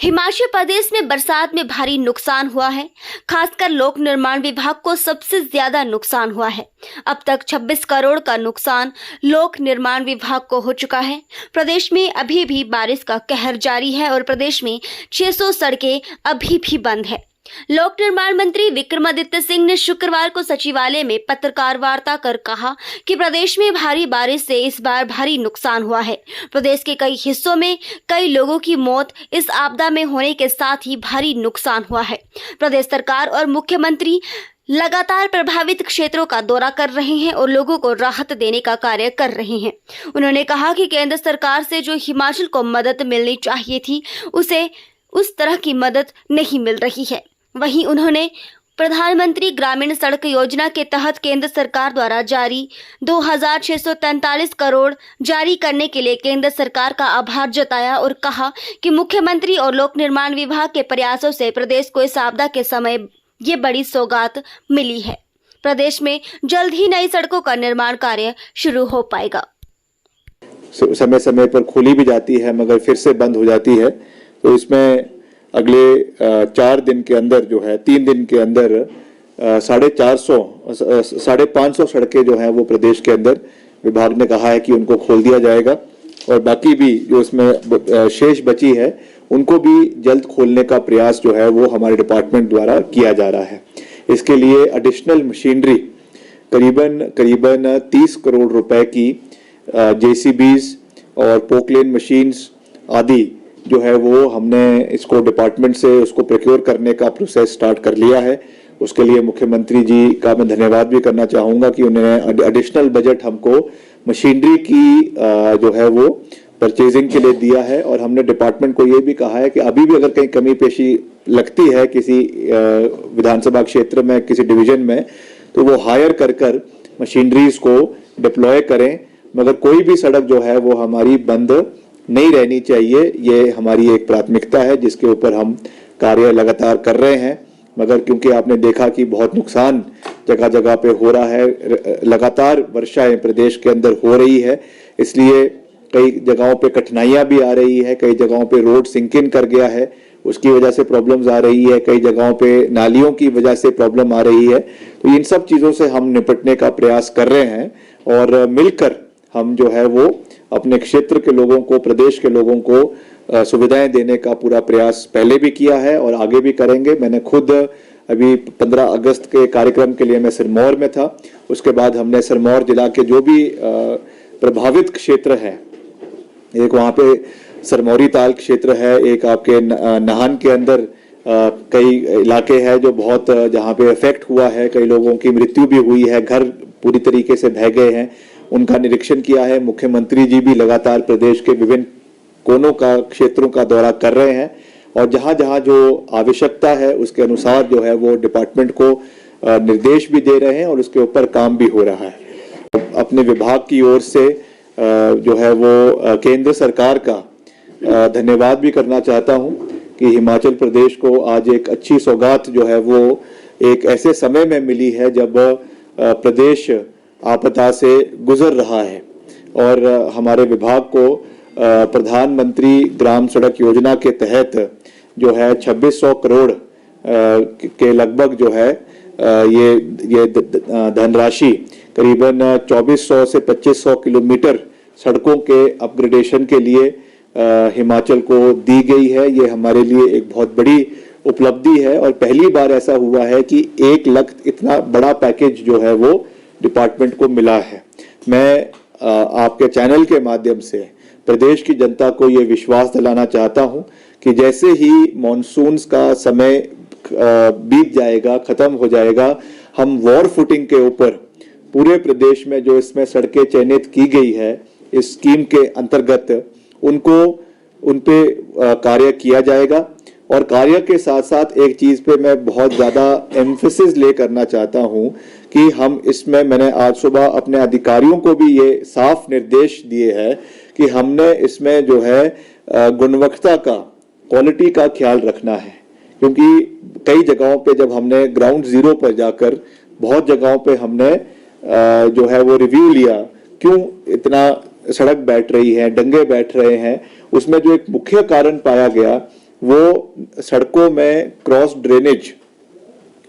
हिमाचल प्रदेश में बरसात में भारी नुकसान हुआ है। खासकर लोक निर्माण विभाग को सबसे ज्यादा नुकसान हुआ है। अब तक 26 करोड़ का नुकसान लोक निर्माण विभाग को हो चुका है। प्रदेश में अभी भी बारिश का कहर जारी है और प्रदेश में 600 सड़कें अभी भी बंद है। लोक निर्माण मंत्री विक्रमादित्य सिंह ने शुक्रवार को सचिवालय में पत्रकार वार्ता कर कहा कि प्रदेश में भारी बारिश से इस बार भारी नुकसान हुआ है। प्रदेश के कई हिस्सों में कई लोगों की मौत इस आपदा में होने के साथ ही भारी नुकसान हुआ है। प्रदेश सरकार और मुख्यमंत्री लगातार प्रभावित क्षेत्रों का दौरा कर रहे हैं और लोगों को राहत देने का कार्य कर रहे हैं। उन्होंने कहा कि केंद्र सरकार से जो हिमाचल को मदद मिलनी चाहिए थी उसे उस तरह की मदद नहीं मिल रही है। वहीं उन्होंने प्रधानमंत्री ग्रामीण सड़क योजना के तहत केंद्र सरकार द्वारा जारी 2643 करोड़ जारी करने के लिए केंद्र सरकार का आभार जताया और कहा कि मुख्यमंत्री और लोक निर्माण विभाग के प्रयासों से प्रदेश को इस आपदा के समय ये बड़ी सौगात मिली है। प्रदेश में जल्द ही नई सड़कों का निर्माण कार्य शुरू हो पाएगा। समय समय पर खोली भी जाती है मगर फिर से बंद हो जाती है, तो इसमें अगले 4 दिन के अंदर जो है 3 दिन के अंदर 550 सड़कें जो हैं वो प्रदेश के अंदर विभाग ने कहा है कि उनको खोल दिया जाएगा और बाकी भी जो इसमें शेष बची है उनको भी जल्द खोलने का प्रयास जो है वो हमारे डिपार्टमेंट द्वारा किया जा रहा है। इसके लिए एडिशनल मशीनरी करीबन 30 करोड़ रुपए की जेसीबीज और पोकलेन मशीन्स आदि जो है वो हमने इसको डिपार्टमेंट से उसको प्रोक्योर करने का प्रोसेस स्टार्ट कर लिया है। उसके लिए मुख्यमंत्री जी का मैं धन्यवाद भी करना चाहूँगा कि उन्होंने एडिशनल बजट हमको मशीनरी की जो है वो परचेजिंग के लिए दिया है और हमने डिपार्टमेंट को ये भी कहा है कि अभी भी अगर कहीं कमी पेशी लगती है किसी विधानसभा क्षेत्र में किसी डिवीजन में तो वो हायर कर मशीनरीज को डिप्लॉय करें, मगर कोई भी सड़क जो है वो हमारी बंद नहीं रहनी चाहिए। ये हमारी एक प्राथमिकता है जिसके ऊपर हम कार्य लगातार कर रहे हैं। मगर क्योंकि आपने देखा कि बहुत नुकसान जगह जगह पे हो रहा है, लगातार वर्षाएं प्रदेश के अंदर हो रही है, इसलिए कई जगहों पे कठिनाइयां भी आ रही है। कई जगहों पे रोड सिंक इन कर गया है, उसकी वजह से प्रॉब्लम्स आ रही है। कई जगहों पे नालियों की वजह से प्रॉब्लम आ रही है। तो इन सब चीज़ों से हम निपटने का प्रयास कर रहे हैं और मिलकर हम जो है वो अपने क्षेत्र के लोगों को, प्रदेश के लोगों को सुविधाएं देने का पूरा प्रयास पहले भी किया है और आगे भी करेंगे। मैंने खुद अभी 15 अगस्त के कार्यक्रम के लिए मैं सिरमौर में था। उसके बाद हमने सिरमौर जिला के जो भी प्रभावित क्षेत्र है, एक वहाँ पे सरमौरी ताल क्षेत्र है, एक आपके नाहन के अंदर कई इलाके हैं जो बहुत जहाँ पे इफेक्ट हुआ है, कई लोगों की मृत्यु भी हुई है, घर पूरी तरीके से बह गए हैं, उनका निरीक्षण किया है। मुख्यमंत्री जी भी लगातार प्रदेश के विभिन्न कोनों का क्षेत्रों का दौरा कर रहे हैं और जहां जहां जो आवश्यकता है उसके अनुसार जो है वो डिपार्टमेंट को निर्देश भी दे रहे हैं और उसके ऊपर काम भी हो रहा है। अपने विभाग की ओर से जो है वो केंद्र सरकार का धन्यवाद भी करना चाहता हूं कि हिमाचल प्रदेश को आज एक अच्छी सौगात जो है वो एक ऐसे समय में मिली है जब प्रदेश आपदा से गुजर रहा है और हमारे विभाग को प्रधानमंत्री ग्राम सड़क योजना के तहत जो है 2600 करोड़ के लगभग जो है ये धनराशि करीबन 2400 से 2500 किलोमीटर सड़कों के अपग्रेडेशन के लिए हिमाचल को दी गई है। ये हमारे लिए एक बहुत बड़ी उपलब्धि है और पहली बार ऐसा हुआ है कि 1 लाख इतना बड़ा पैकेज जो है वो डिपार्टमेंट को मिला है। मैं आपके चैनल के माध्यम से प्रदेश की जनता को ये विश्वास दिलाना चाहता हूं कि जैसे ही मॉनसून्स का समय बीत जाएगा, खत्म हो जाएगा, हम वॉर फुटिंग के ऊपर पूरे प्रदेश में जो इसमें सड़कें चयनित की गई है इस स्कीम के अंतर्गत उन पे कार्य किया जाएगा। और कार्य के साथ साथ एक चीज पे मैं बहुत ज्यादा एम्फेसिस ले करना चाहता हूं कि हम इसमें, मैंने आज सुबह अपने अधिकारियों को भी ये साफ निर्देश दिए हैं कि हमने इसमें जो है गुणवत्ता का, क्वालिटी का ख्याल रखना है, क्योंकि कई जगहों पे जब हमने ग्राउंड जीरो पर जाकर बहुत जगहों पे हमने जो है वो रिव्यू लिया, क्यों इतना सड़क बैठ रही है, डंगे बैठ रहे हैं, उसमें जो एक मुख्य कारण पाया गया वो सड़कों में क्रॉस ड्रेनेज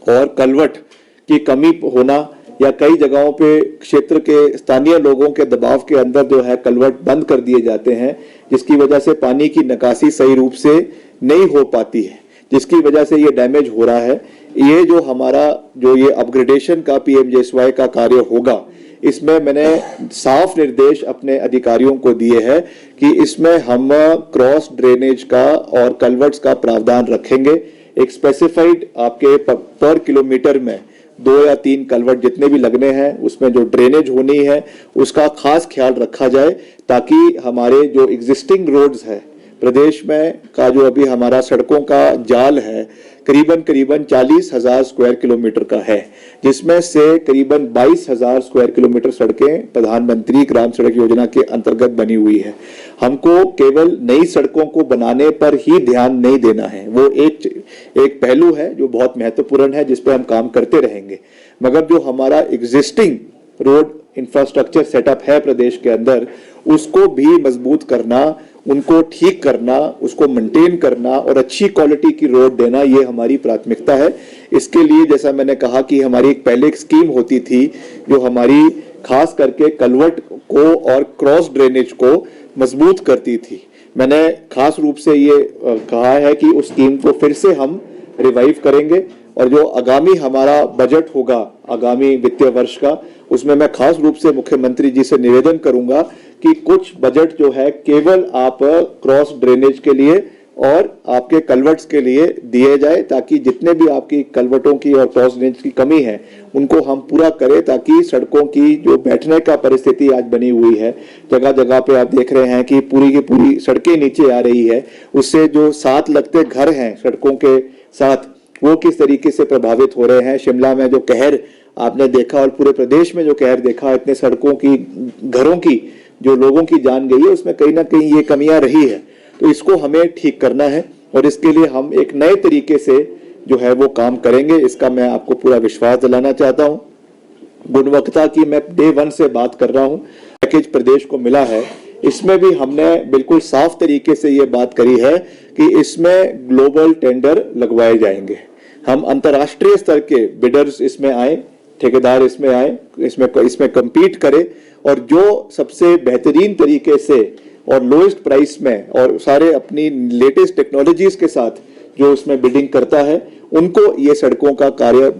और कलवट की कमी होना या कई जगहों पे क्षेत्र के स्थानीय लोगों के दबाव के अंदर जो है कलवट बंद कर दिए जाते हैं, जिसकी वजह से पानी की निकासी सही रूप से नहीं हो पाती है, जिसकी वजह से ये डैमेज हो रहा है। ये जो हमारा जो ये अपग्रेडेशन का पीएमजीएसवाई का कार्य होगा, इसमें मैंने साफ निर्देश अपने अधिकारियों को दिए हैं कि इसमें हम क्रॉस ड्रेनेज का और कलवर्ट्स का प्रावधान रखेंगे। एक स्पेसिफाइड आपके पर किलोमीटर में 2 या 3 कलवर्ट जितने भी लगने हैं, उसमें जो ड्रेनेज होनी है उसका खास ख्याल रखा जाए, ताकि हमारे जो एग्जिस्टिंग रोड्स है प्रदेश में का जो अभी हमारा सड़कों का जाल है करीबन 40,000 स्क्वायर किलोमीटर का है, जिसमें से करीबन 22,000 स्क्वायर किलोमीटर सड़कें प्रधानमंत्री ग्राम सड़क योजना के अंतर्गत बनी हुई है। हमको केवल नई सड़कों को बनाने पर ही ध्यान नहीं देना है, वो एक पहलू है जो बहुत महत्वपूर्ण है, जिस पर हम काम करते रहेंगे। मगर जो हमारा एग्जिस्टिंग रोड इंफ्रास्ट्रक्चर सेटअप है प्रदेश के अंदर, उसको भी मजबूत करना, उनको ठीक करना, उसको मेंटेन करना और अच्छी क्वालिटी की रोड देना, ये हमारी प्राथमिकता है। इसके लिए जैसा मैंने कहा कि हमारी पहले एक स्कीम होती थी जो हमारी खास करके कलवट को और क्रॉस ड्रेनेज को मजबूत करती थी। मैंने खास रूप से ये कहा है कि उस स्कीम को फिर से हम रिवाइव करेंगे और जो आगामी हमारा बजट होगा आगामी वित्तीय वर्ष का, उसमें मैं खास रूप से मुख्यमंत्री जी से निवेदन करूंगा कि कुछ बजट जो है केवल आप क्रॉस ड्रेनेज के लिए और आपके कलवर्ट्स के लिए दिए जाए, ताकि जितने भी आपकी कलवर्टों की और क्रॉस ड्रेनेज की कमी है उनको हम पूरा करें, ताकि सड़कों की जो बैठने का परिस्थिति आज बनी हुई है, जगह जगह पे आप देख रहे हैं कि पूरी की पूरी सड़कें नीचे आ रही है, उससे जो साथ लगते घर हैं सड़कों के साथ, वो किस तरीके से प्रभावित हो रहे हैं। शिमला में जो कहर आपने देखा और पूरे प्रदेश में जो कहर देखा, इतने सड़कों की घरों की जो लोगों की जान गई है, उसमें कहीं ना कहीं ये कमियां रही है। तो इसको हमें ठीक करना है और इसके लिए हम एक नए तरीके से जो है वो काम करेंगे, इसका मैं आपको पूरा विश्वास दिलाना चाहता हूं। गुणवत्ता की मैं डे 1 से बात कर रहा हूं। पैकेज प्रदेश को मिला है, इसमें भी हमने बिल्कुल साफ तरीके से ये बात करी है कि इसमें ग्लोबल टेंडर लगवाए जाएंगे। हम अंतर्राष्ट्रीय स्तर के बिडर्स इसमें आए, ठेकेदार इसमें आए, इसमें compete करें और जो सबसे बेहतरीन तरीके से और लोएस्ट प्राइस में और सारे अपनी लेटेस्ट टेक्नोलॉजीज के साथ जो उसमें बिडिंग करता है, उनको ये सड़कों का कार्य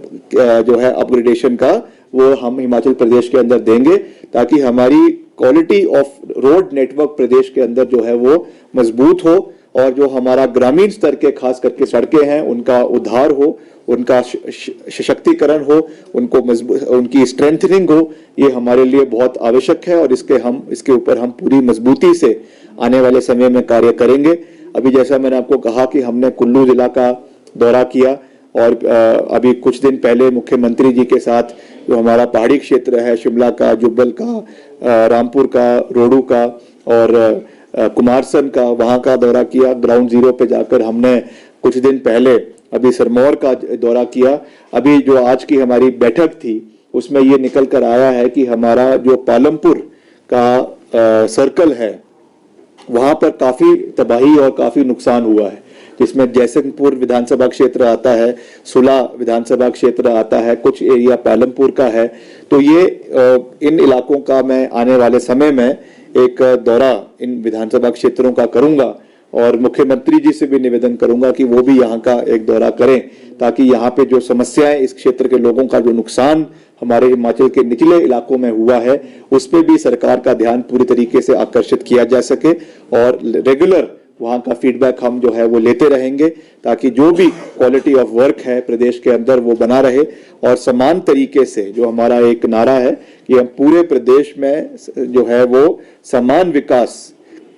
जो है अपग्रेडेशन का, वो हम हिमाचल प्रदेश के अंदर देंगे, ताकि हमारी क्वालिटी ऑफ रोड नेटवर्क प्रदेश के अंदर जो है वो मजबूत हो और जो हमारा ग्रामीण स्तर के खास करके सड़कें हैं उनका उद्धार हो, उनका सशक्तिकरण हो, उनकी स्ट्रेंथनिंग हो। ये हमारे लिए बहुत आवश्यक है और इसके ऊपर हम पूरी मजबूती से आने वाले समय में कार्य करेंगे। अभी जैसा मैंने आपको कहा कि हमने कुल्लू जिला का दौरा किया और अभी कुछ दिन पहले मुख्यमंत्री जी के साथ जो हमारा पहाड़ी क्षेत्र है, शिमला का, जुब्बल का, रामपुर का, रोडू का और कुमारसैन का, वहां का दौरा किया। ग्राउंड जीरो पे जाकर हमने कुछ दिन पहले अभी सिरमौर का दौरा किया। अभी जो आज की हमारी बैठक थी उसमें ये निकल कर आया है कि हमारा जो पालमपुर का सर्कल है वहां पर काफी तबाही और काफी नुकसान हुआ है, जिसमें जयसिंहपुर विधानसभा क्षेत्र आता है, सुला विधानसभा क्षेत्र आता है, कुछ एरिया पालमपुर का है। तो ये इन इलाकों का मैं आने वाले समय में एक दौरा इन विधानसभा क्षेत्रों का करूंगा और मुख्यमंत्री जी से भी निवेदन करूंगा कि वो भी यहाँ का एक दौरा करें, ताकि यहाँ पे जो समस्याएं, इस क्षेत्र के लोगों का जो नुकसान हमारे हिमाचल के निचले इलाकों में हुआ है, उस पे भी सरकार का ध्यान पूरी तरीके से आकर्षित किया जा सके और रेगुलर वहाँ का फीडबैक हम जो है वो लेते रहेंगे, ताकि जो भी क्वालिटी ऑफ वर्क है प्रदेश के अंदर वो बना रहे। और समान तरीके से जो हमारा एक नारा है कि हम पूरे प्रदेश में जो है वो समान विकास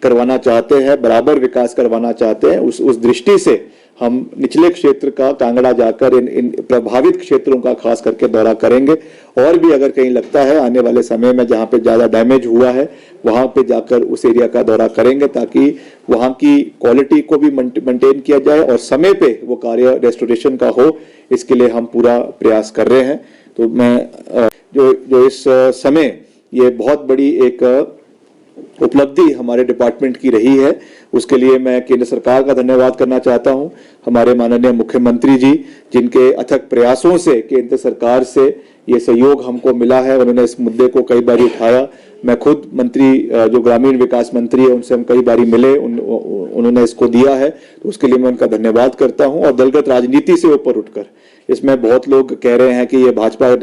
करवाना चाहते हैं, बराबर विकास करवाना चाहते हैं, उस दृष्टि से हम निचले क्षेत्र का कांगड़ा जाकर इन प्रभावित क्षेत्रों का खास करके दौरा करेंगे। और भी अगर कहीं लगता है आने वाले समय में जहां पे ज्यादा डैमेज हुआ है, वहां पे जाकर उस एरिया का दौरा करेंगे, ताकि वहां की क्वालिटी को भी मेंटेन किया जाए और समय पे वो कार्य रेस्टोरेशन का हो। इसके लिए हम पूरा प्रयास कर रहे हैं। तो मैं जो इस समय ये बहुत बड़ी एक उपलब्धि हमारे डिपार्टमेंट की रही है, उसके लिए मैं केंद्र सरकार का धन्यवाद करना चाहता हूं। हमारे माननीय मुख्यमंत्री जी, जिनके अथक प्रयासों से केंद्र सरकार से ये सहयोग हमको मिला है, उन्होंने इस मुद्दे को कई बार उठाया। मैं खुद मंत्री जो ग्रामीण विकास मंत्री है उनसे हम कई बार मिले, उन्होंने इसको दिया है, तो उसके लिए मैं उनका धन्यवाद करता हूं। और दलगत राजनीति से ऊपर उठकर इसमें बहुत लोग कह रहे हैं कि ये भाजपा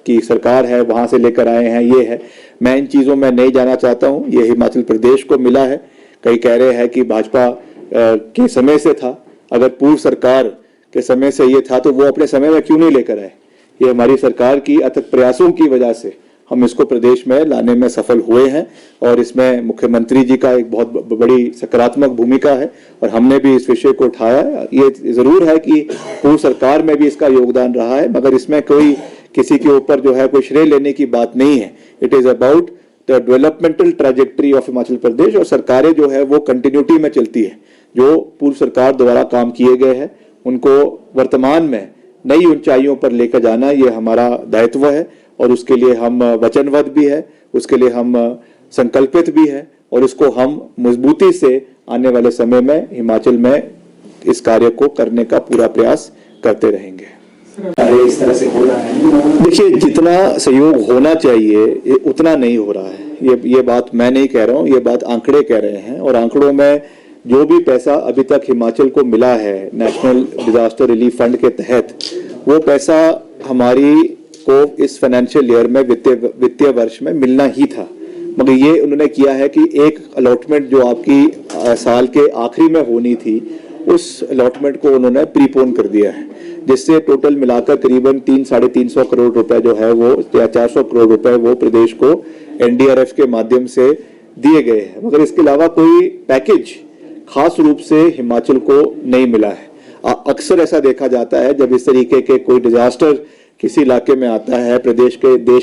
की सरकार है, वहां से लेकर आए हैं, ये है, मैं इन चीजों में नहीं जाना चाहता हूं। ये हिमाचल प्रदेश को मिला है। कई कह रहे हैं कि भाजपा के समय से था, अगर पूर्व सरकार के समय से ये था तो वो अपने समय में क्यों नहीं लेकर आए। ये हमारी सरकार की अथक प्रयासों की वजह से हम इसको प्रदेश में लाने में सफल हुए हैं, और इसमें मुख्यमंत्री जी का एक बहुत बड़ी सकारात्मक भूमिका है, और हमने भी इस विषय को उठाया। ये जरूर है कि पूर्व सरकार में भी इसका योगदान रहा है, मगर इसमें कोई किसी के ऊपर जो है कोई श्रेय लेने की बात नहीं है। It is about the developmental trajectory of Himachal Pradesh, और सरकारें जो है वो कंटिन्यूटी में चलती है। जो पूर्व सरकार द्वारा काम किए गए हैं उनको वर्तमान में नई ऊंचाइयों पर लेकर जाना, ये हमारा दायित्व है, और उसके लिए हम वचनबद्ध भी है, उसके लिए हम संकल्पित भी है, और इसको हम मजबूती से आने वाले समय में हिमाचल में इस कार्य को करने का पूरा प्रयास करते रहेंगे। इस तरह से हो रहा है, देखिए, जितना सहयोग होना चाहिए उतना नहीं हो रहा है। ये बात मैं नहीं कह रहा हूँ, ये बात आंकड़े कह रहे हैं, और आंकड़ों में जो भी पैसा अभी तक हिमाचल को मिला है नेशनल डिजास्टर रिलीफ फंड के तहत, वो पैसा हमारी को इस फाइनेंशियल ईयर में वित्तीय वर्ष में मिलना ही था, मगर ये उन्होंने किया है कि एक अलॉटमेंट जो आपकी साल के आखिरी में होनी थी, उस अलॉटमेंट को उन्होंने प्रीपोन कर दिया है, जिससे टोटल मिलाकर करीबन 300-350 करोड़ रुपए जो है वो, या 400 करोड़ रुपए वो प्रदेश को एनडीआरएफ के माध्यम से दिए गए हैं। मगर इसके अलावा कोई पैकेज खास रूप से हिमाचल को नहीं मिला है। अक्सर ऐसा देखा जाता है जब इस तरीके के कोई डिजास्टर किसी इलाके में आता है, देश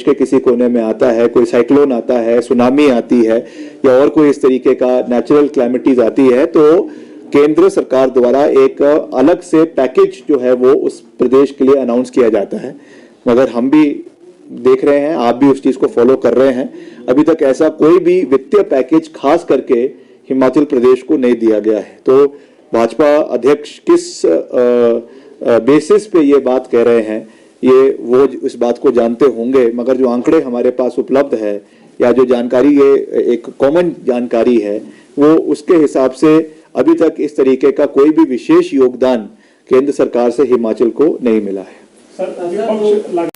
के किसी कोने में आता है, कोई साइक्लोन आता है, सुनामी आती है, या और कोई इस तरीके का नेचुरल क्लैमिटीज आती है, तो केंद्र सरकार द्वारा एक अलग से पैकेज जो है वो उस प्रदेश के लिए अनाउंस किया जाता है। मगर हम भी देख रहे हैं, आप भी उस चीज को फॉलो कर रहे हैं, अभी तक ऐसा कोई भी वित्तीय पैकेज खास करके हिमाचल प्रदेश को नहीं दिया गया है। तो भाजपा अध्यक्ष किस बेसिस पे ये बात कह रहे हैं, ये वो इस बात को जानते होंगे, मगर जो आंकड़े हमारे पास उपलब्ध है, या जो जानकारी ये एक कॉमन जानकारी है, वो उसके हिसाब से अभी तक इस तरीके का कोई भी विशेष योगदान केंद्र सरकार से हिमाचल को नहीं मिला है।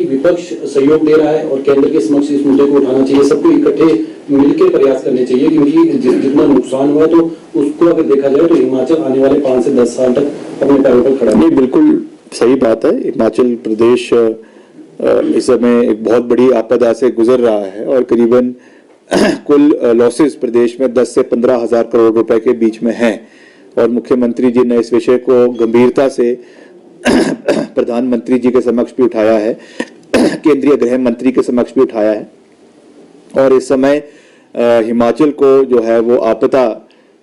विपक्ष सहयोग दे रहा है और केंद्र के समक्ष इस मुद्दे को उठाना चाहिए, सबको इकट्ठे मिलकर प्रयास करने चाहिए, क्योंकि जितना नुकसान हुआ तो उसको अगर देखा जाए तो हिमाचल आने वाले 5 से 10 साल तक अपने पैरों पर खड़ा है। नहीं, बिल्कुल सही बात है। हिमाचल प्रदेश इस समय एक बहुत बड़ी आपदा से गुजर रहा है, और करीबन कुल लॉसेस प्रदेश में 10 से 15 हजार करोड़ रुपए के बीच में हैं, और मुख्यमंत्री जी ने इस विषय को गंभीरता से प्रधानमंत्री जी के समक्ष भी उठाया है, केंद्रीय गृह मंत्री के समक्ष भी उठाया है, और इस समय हिमाचल को जो है वो आपदा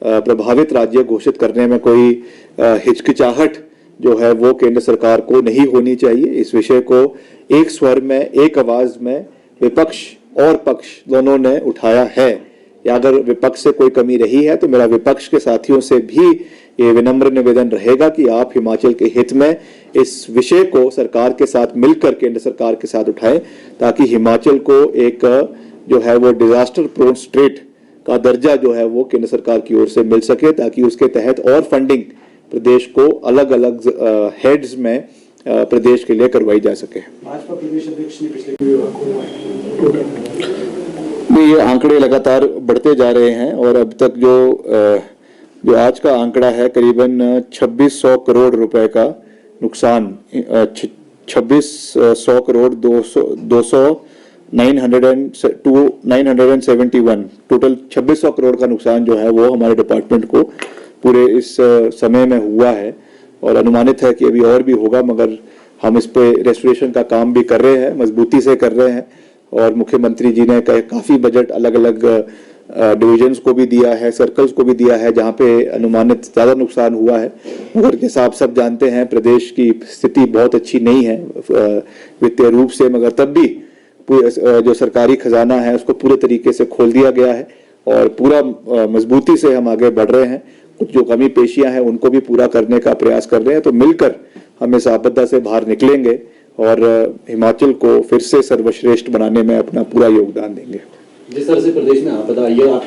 प्रभावित राज्य घोषित करने में कोई हिचकिचाहट जो है वो केंद्र सरकार को नहीं होनी चाहिए। इस विषय को एक स्वर में, एक आवाज में विपक्ष और पक्ष दोनों ने उठाया है, या अगर विपक्ष से कोई कमी रही है तो मेरा विपक्ष के साथियों से भी ये विनम्र निवेदन रहेगा कि आप हिमाचल के हित में इस विषय को सरकार के साथ मिलकर केंद्र सरकार के साथ उठाएं, ताकि हिमाचल को एक जो है वो डिजास्टर प्रोन स्टेट का दर्जा जो है वो केंद्र सरकार की ओर से मिल सके, ताकि उसके तहत और फंडिंग प्रदेश को अलग अलग हेड्स में प्रदेश के लिए करवाई जा सके। भाजपा प्रदेश अध्यक्ष ने पिछले ये आंकड़े लगातार बढ़ते जा रहे हैं, और अब तक जो आज का आंकड़ा है करीबन 2600 करोड़ रुपए का नुकसान, 2600 करोड़ 971 टोटल 2600 करोड़ का नुकसान जो है वो हमारे डिपार्टमेंट को पूरे इस समय में हुआ है, और अनुमानित है कि अभी और भी होगा, मगर हम इस पे रेस्टोरेशन का काम भी कर रहे हैं, मजबूती से कर रहे हैं, और मुख्यमंत्री जी ने काफी बजट अलग अलग डिविजन्स को भी दिया है, सर्कल्स को भी दिया है जहां पे अनुमानित ज्यादा नुकसान हुआ है। मगर जैसा आप सब जानते हैं प्रदेश की स्थिति बहुत अच्छी नहीं है वित्तीय रूप से, मगर तब भी जो सरकारी खजाना है उसको पूरे तरीके से खोल दिया गया है, और पूरा मजबूती से हम आगे बढ़ रहे हैं। कुछ जो कमी पेशियां हैं उनको भी पूरा करने का प्रयास कर रहे हैं। तो मिलकर हम इस आपदा से बाहर निकलेंगे और हिमाचल को फिर से सर्वश्रेष्ठ बनाने में अपना पूरा योगदान देंगे। जिस तरह से प्रदेश में आपदा आई है, आप